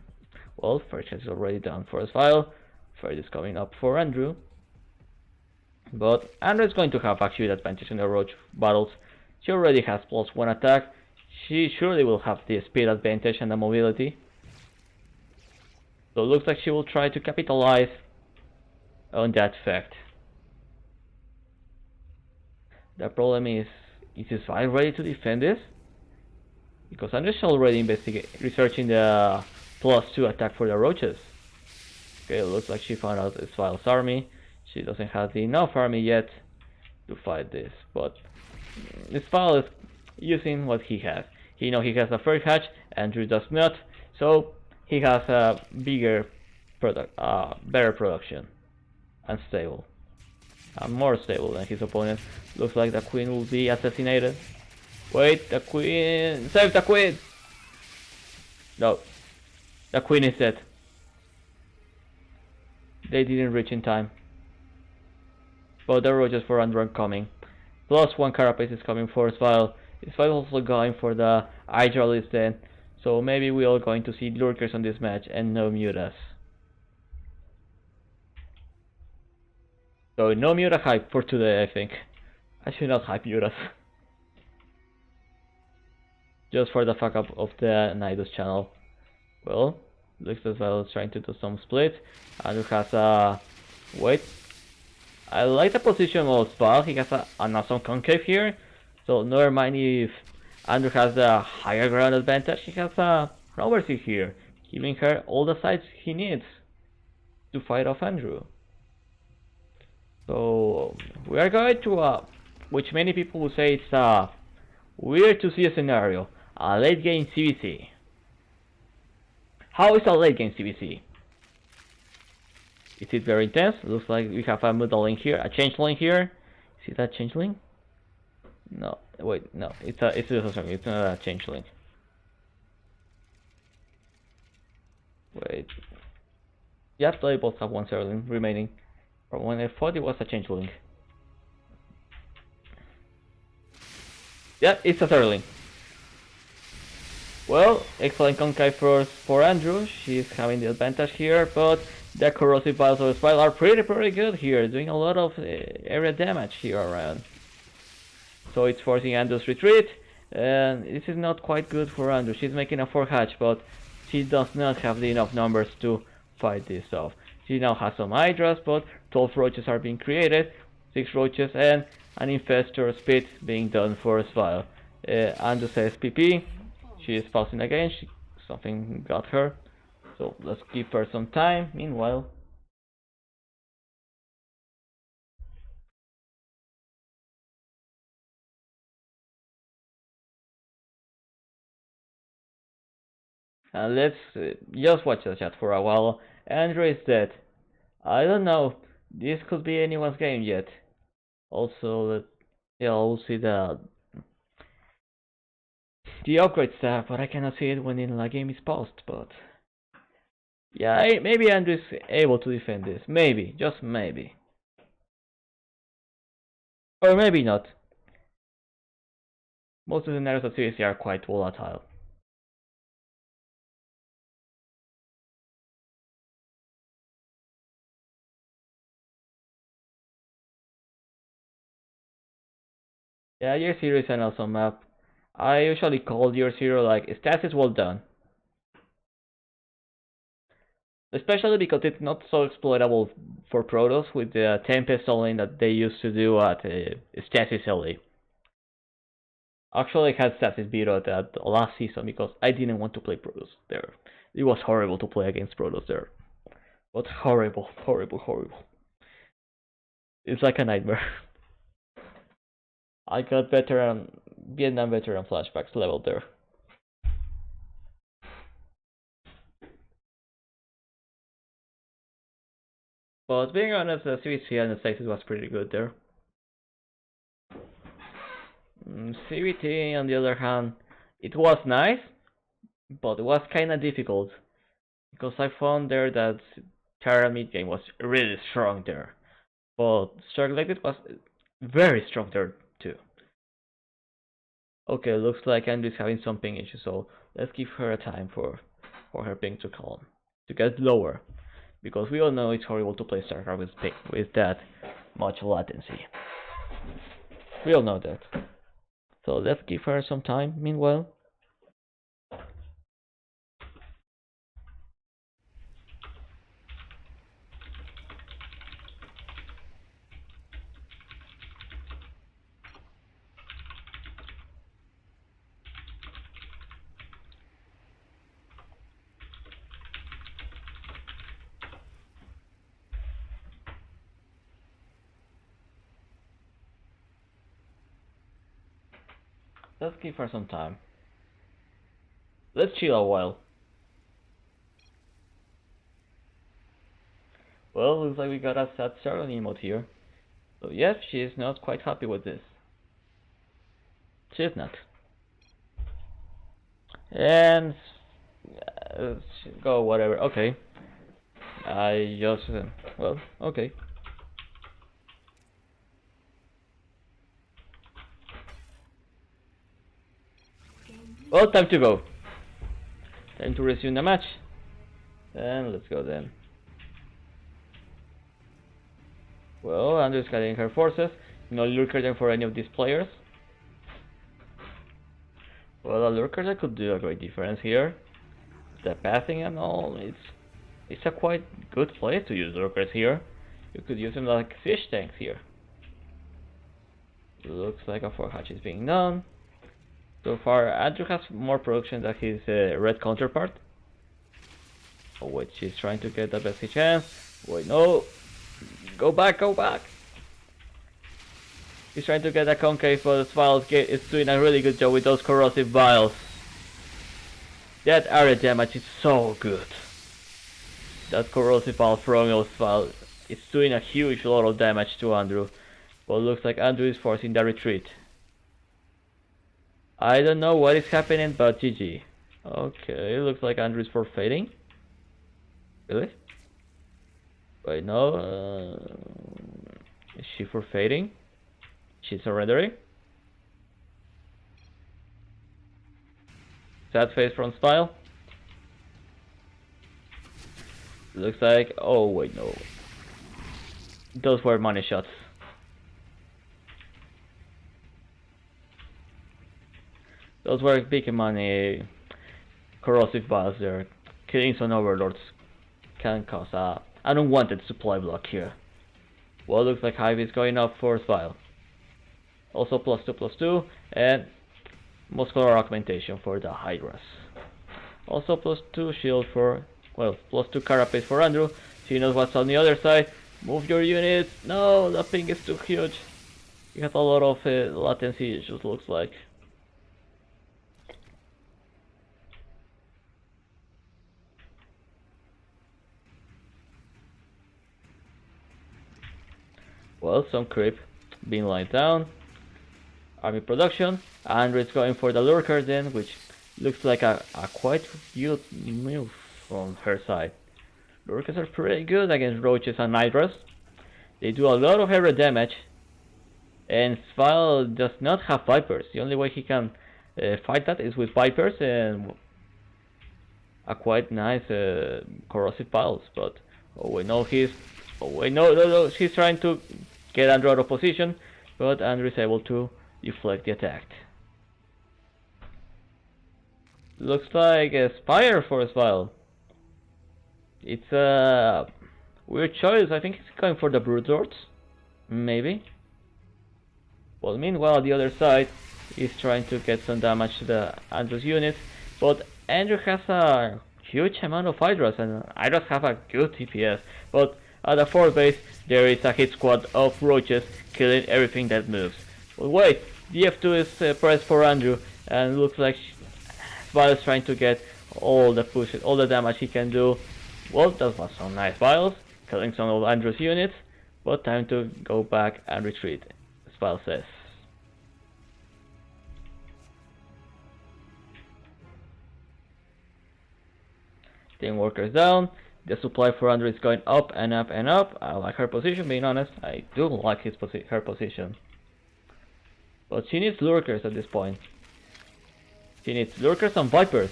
Well, first is already done for Svile. Third is coming up for Andru. But Andru is going to have actually the advantage in the roach battles. She already has +1 attack. She surely will have the speed advantage and the mobility. So it looks like she will try to capitalize on that fact. The problem is Svile ready to defend this? Because Andru's already researching the +2 attack for the roaches. Okay, it looks like she found out Svile's army. She doesn't have enough army yet to fight this, but Svile is using what he has. He knows he has a first hatch, Andru does not, so he has a better production and stable. More stable than his opponent. Looks like the queen will be assassinated. Wait, the queen! Save the queen! No, the queen is dead. They didn't reach in time. But the roaches for Andru are coming. +1 carapace is coming for Svile. Svile also going for the Hydralist then. So maybe we are going to see lurkers on this match and no mutas. So no muta hype for today, I think. I should not hype mutas. Just for the fuck up of the Nidus channel. Well, looks as well as trying to do some split. Andru has a... Wait. I like the position of Svile. He has an awesome concave here. So never mind if Andru has the higher ground advantage. He has a Overseer here, giving her all the sides he needs to fight off Andru. So we are going to which many people will say it's weird to see a scenario, a late game CVC. How is a late game CVC? Is it very intense? Looks like we have a Mudaling here, a Changeling here. Is it a Changeling? No, wait, no, it's not a Changeling. Wait. Yep, they both have one Zerling remaining. From when I thought it was a Changeling. Yep, it's a Zerling. Well, excellent concave for Andru. She's having the advantage here, but the corrosive vials of Svile are pretty good here, doing a lot of area damage here around. So it's forcing Andru's retreat, and this is not quite good for Andru. She's making a 4 hatch, but she does not have enough numbers to fight this off. She now has some Hydras, but 12 roaches are being created, 6 roaches, and an infestor speed being done for Svile. Andru says PP. She is pausing again. Something got her. So let's give her some time. Meanwhile, let's just watch the chat for a while. Andru is dead. I don't know. This could be anyone's game yet. Also, yeah, I'll see the upgrade stuff, but I cannot see it when the game is paused. But yeah, maybe Andru is able to defend this. Maybe, just maybe, or maybe not. Most of the scenarios at CSC are quite volatile. Yeah, Year Zero is an awesome map. I usually call Year Zero like stasis well done. Especially because it's not so exploitable for Protoss with the Tempest lane that they used to do at Stasis LA. Actually, I had Stasis beat out at last season because I didn't want to play Protoss there. It was horrible to play against Protoss there. But horrible, horrible, horrible. It's like a nightmare. I got veteran, Vietnam veteran flashbacks level there. But being honest, the CVC and the Stasis was pretty good there. CVT, on the other hand, it was nice, but it was kinda difficult because I found there that Terra mid game was really strong there, but Starlighted was very strong there too. Okay, looks like Andrew is having some ping issues, so let's give her a time for her ping to calm, to get lower, because we all know it's horrible to play StarCraft with ping with that much latency. We all know that. So let's give her some time. Meanwhile. Let's give her some time. Let's chill a while. Well, looks like we got a sad Sarah emote here. So yes, she is not quite happy with this. She is not. And go whatever. Okay. I just well, okay. Well, time to go. Time to resume the match. And let's go then. Well, Andrew's gathering her forces. No lurker then for any of these players. Well, a lurker that could do a great difference here. The pathing and all, it's a quite good place to use lurkers here. You could use them like fish tanks here. Looks like a 4 hatch is being done. So far, Andrew has more production than his red counterpart. Oh wait, she's trying to get the best he can. Wait, no! Go back, go back! He's trying to get a concave, but Svile is doing a really good job with those corrosive vials. That area damage is so good. That corrosive vial from Svile is doing a huge lot of damage to Andrew. But looks like Andrew is forcing the retreat. I don't know what is happening, but GG. Okay, looks like Andrew is forfeiting. Really? Wait, no. Is she forfeiting? She's surrendering? Sad face from Svile. Looks like. Oh, wait, no. Those were money shots. Those were big money corrosive vials there. Killing some overlords can cause an unwanted supply block here. Well, looks like Hive is going up for Svile. Also +2/+2 and muscular augmentation for the Hydras. Also +2 shield for, well, +2 carapace for Andrew. She knows what's on the other side. Move your units. No, the ping is too huge. You have a lot of latency issues, looks like. Well, some creep being laid down. Army production. Andrew is going for the lurker then, which looks like a quite good move from her side. Lurkers are pretty good against roaches and hydras. They do a lot of area damage. And Svile does not have vipers. The only way he can fight that is with vipers and a quite nice corrosive piles. But oh wait, no, no, she's trying to get Andrew out of position, but Andrew is able to deflect the attack. Looks like a Spire for Svile. It's a weird choice. I think he's going for the Brute Lords. Maybe. Well, meanwhile, the other side is trying to get some damage to the Andru's units, but Andru has a huge amount of Hydras, and Hydras have a good DPS, but at the 4th base, there is a hit squad of roaches killing everything that moves. But wait, the F2 is pressed for Andru, and looks like Svile is trying to get all the push, all the damage he can do. Well, that was some nice Vials, killing some of Andru's units, but time to go back and retreat, Svile says. Team workers down. The supply for Andru is going up and up and up. I like her position, being honest. I do like her position. But she needs lurkers at this point. She needs lurkers and vipers.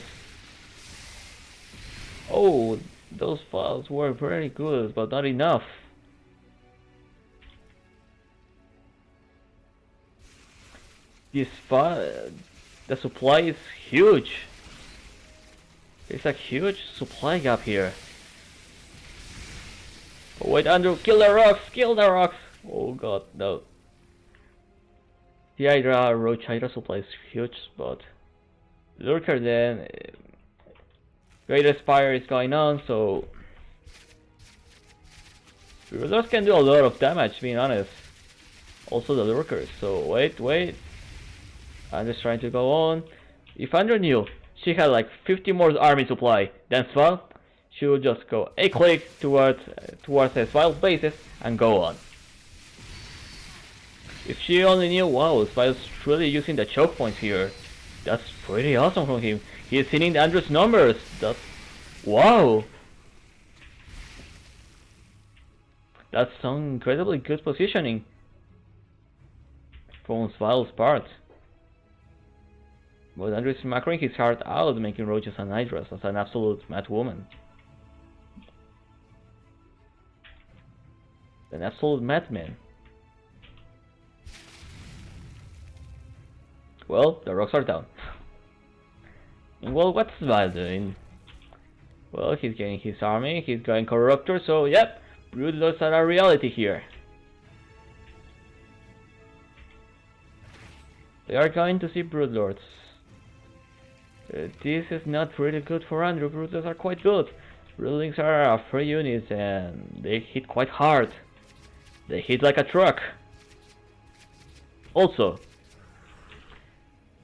Oh, those files were very good, but not enough. The supply is huge. There's a huge supply gap here. Oh, wait, Andru, kill the rocks! Kill the rocks! Oh god, no. The Roach Hydra supply is huge, but Lurker then. Greater Spire is going on, so those can do a lot of damage, being honest. Also the Lurkers, so wait. I'm just trying to go on. If Andru knew she had like 50 more army supply than Svile, she would just go a click towards Svile's bases and go on. If she only knew, wow, Svile's really using the choke points here. That's pretty awesome from him. He's hitting Andru's numbers. That's wow. That's some incredibly good positioning from Svile's part. But Andru is macroing his heart out, making roaches and hydras as an absolute mad woman. An absolute madman. Well, the rocks are down. Well, what's Svile doing? Well, he's getting his army, he's going Corruptor, so yep, Brood Lords are a reality here. They are going to see Brood Lords. This is not really good for Andru. Brood Lords are quite good. Broodlings are free units and they hit quite hard. They hit like a truck. Also,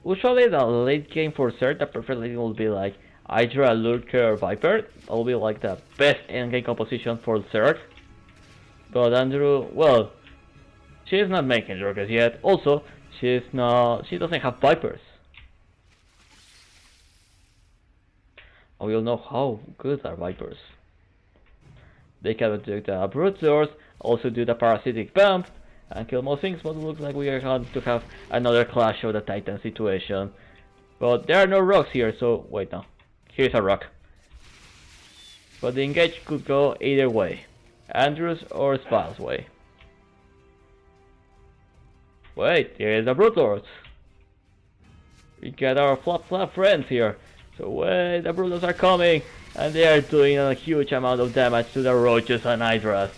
usually the late game for Zerg, the perfect late game will be like Hydra, Lurker, Viper. That will be like the best endgame composition for Zerg. But Andru, well, she is not making Lurkers yet. Also, she doesn't have Vipers. We all know how good are Vipers. They can do the Brute Lords, also do the Parasitic Bump, and kill most things, but it looks like we are going to have another Clash of the Titan situation. But there are no rocks here, so wait now. Here's a rock. But the engage could go either way. Andru's or Svile's way. Wait, here's the Brute Lords. We got our flap friends here. So wait, the Brute Lords are coming, and they are doing a huge amount of damage to the roaches and hydras.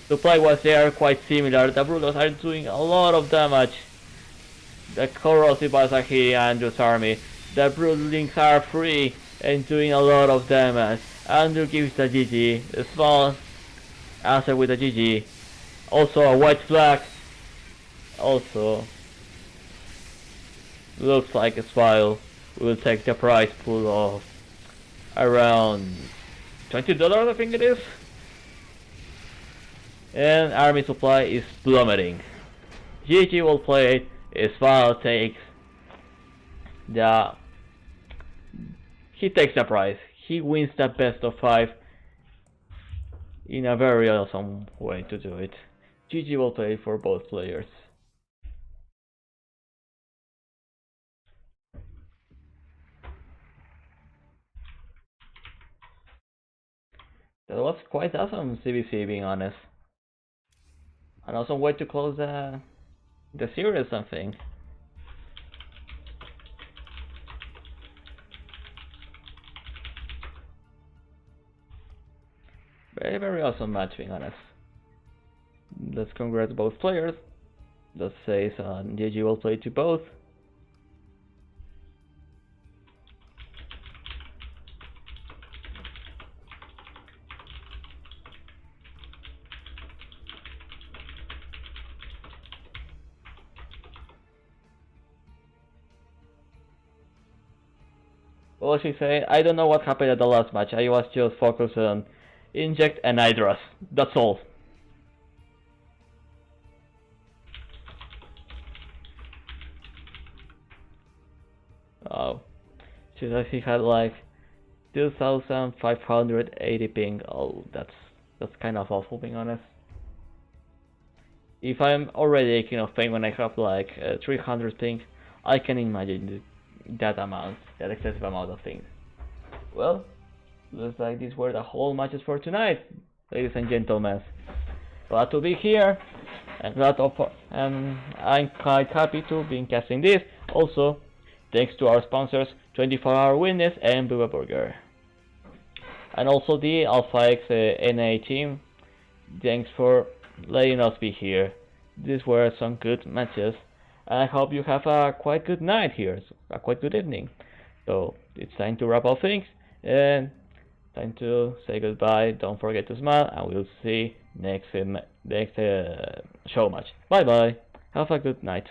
Supply was there, quite similar. The Brute Lords are doing a lot of damage. The corrosive bars are hitting Andru's army. The Broodlings are free and doing a lot of damage. Andru gives the GG. A small answer with a GG. Also a white flag. Also looks like a Svile will take the prize pool of around $20, I think it is. And army supply is plummeting. GG will play. Svile takes the prize. He wins the best of 5 in a very awesome way to do it. GG will play for both players. That was quite awesome CBC, being honest. An awesome way to close the series, I think. Very, very awesome match, being honest. Let's congrats both players. Let's say GG will play to both. What she say? I don't know what happened at the last match. I was just focused on inject and hydras. That's all. Oh, she said he had like 2,580 ping. Oh, that's kind of awful, being honest. If I'm already aching of pain when I have like 300 ping, I can imagine that amount, that excessive amount of things. Well, looks like these were the whole matches for tonight, ladies and gentlemen. Glad to be here, and I'm quite happy to be casting this. Also, thanks to our sponsors, 24-Hour Witness and Bo5 Burger. And also the Alpha X NA team, thanks for letting us be here. These were some good matches. I hope you have a quite good night here, a quite good evening. So it's time to wrap up things and time to say goodbye. Don't forget to smile, and we'll see next show match. Bye bye. Have a good night.